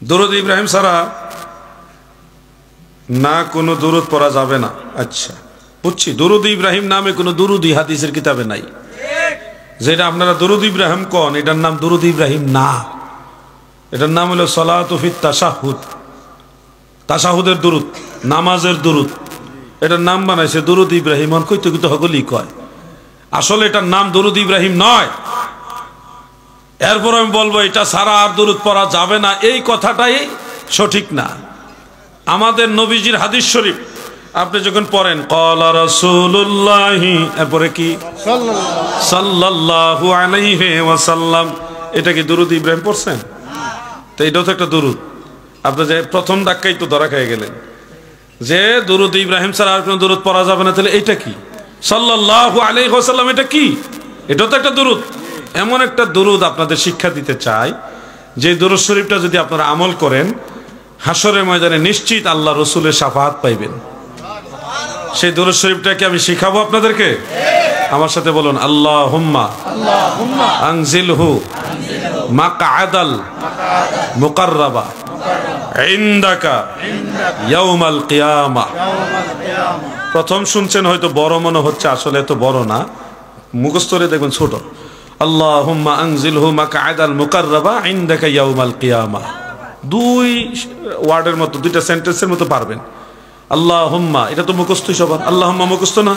দুরূদ ইব্রাহিম ছাড়া না কোনো দুরূদ পড়া যাবে না। আচ্ছা বুঝছি, দুরূদ ইব্রাহিম নামে কোনো দুরূদ হাদিসের কিতাবে নাই। যেটা আপনারা দুরূদ ইব্রাহিম কোন, এটার নাম দুরূদ ইব্রাহিম না, এটার নাম হলো সালাতু ফিত তাশাহুদ, তাশাহুদের দুরূদ, নামাজের দুরূদ। এটার নাম বানাইছে দুরূদ ইব্রাহিম। কইতে কইতে হগলি কয়, আসলে এটার নাম দুরূদ ইব্রাহিম নয়। এরপর আমি বলবো এটা ছাড়া আর দুরূদ পড়া যাবে না, এই কথাটাই সঠিক না। আমাদের নবীজির হাদিস শরীফ আপনি যখন পড়েন ক্বালা রাসূলুল্লাহি, এরপরে কি সাল্লাল্লাহু আলাইহি ওয়াসাল্লাম, এটা কি দুরূদ ইব্রাহিম পড়ছেন? তো এটাও তো একটা দুরূদ। আপনি যে প্রথম ধাক্কাই তো ধরা খেয়ে গেলেন যে দুরূদ ইব্রাহিম ছাড়া আর কোনো দুরূদ পড়া যাবে না। তাহলে এটা কি সাল্লাল্লাহু আলাইহি ওয়াসাল্লাম, এটা কি? এটাও তো একটা দুরূদ। এমন একটা দুরূদ আপনাদের শিক্ষা দিতে চাই, যে দুরূদ শরীফটা যদি আপনারা আমল করেন হাশরের ময়দানে নিশ্চিত আল্লাহ রসুলের শাফাআত পাইবেন। সেই দুরূদ শরীফটাকে আমি শিখাবো আপনাদেরকে। আমার সাথে বলুন আল্লাহুম্মা আনজিলহু মাকআদাল মুকাররাবা ইনদাকা ইয়াউমাল কিয়ামা। প্রথম শুনছেন হয়তো বড় মনে হচ্ছে, আসলে এত বড় না, মুখস্থরে দেখবেন ছোট। আল্লাহুম্মা আনজিলহু মাকআদাল মুকাররাবা ইনদাকা ইয়াউমাল কিয়ামা। দুই ওয়ার্ডের মতো, দুইটা সেন্টেন্সের মতো পারবেন। আল্লাহুম্মা এটা তো মুখস্থই সবার, আল্লাহুম্মা মুখস্থ না,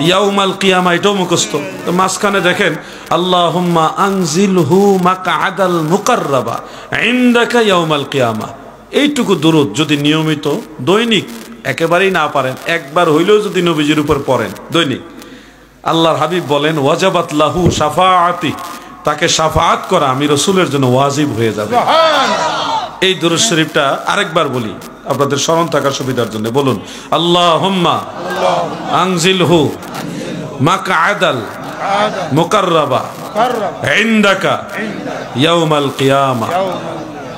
ইয়াউমাল কিয়ামা এটাও মুখস্থ। তো মাঝখানে দেখেন আল্লাহুম্মা আনজিলহু মাকআদাল মুকাররাবা ইনদাকা ইয়াউমাল কিয়ামা। এইটুকু দুরূদ যদি নিয়মিত দৈনিক, একেবারেই না পারেন একবার হইলেও যদি নবীজির উপর পড়েন দৈনিক, আল্লাহর হাবিব বলেন ওয়াজাবাত লাহু শাফাআতি, তাকে শাফাআত করা আমি রাসূলের জন্য ওয়াজিব হয়ে যাবে। এই দুরূদ শরীফটা আরেকবার বলি আপনাদের স্মরণ থাকার সুবিধার জন্য। বলুন আল্লাহুম্মা আনজিলহু মাকআদাল মুকাররাবা ইনদাকা ইয়াউমাল কিয়ামা।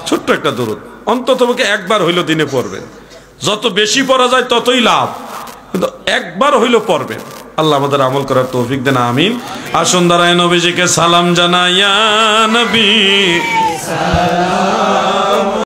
ছোট্ট একটা দুরূদ, অন্ততপক্ষে একবার হইলো দিনে পড়বেন। যত বেশি পড়া যায় ততই লাভ, কিন্তু একবার হইলো পড়বেন। আল্লাহ আমাদের আমল করার তৌফিক দেন, আমিন। আসুন দাঁড়ায় নবীজিকে সালাম জানাই, ইয়া নবী সালাম।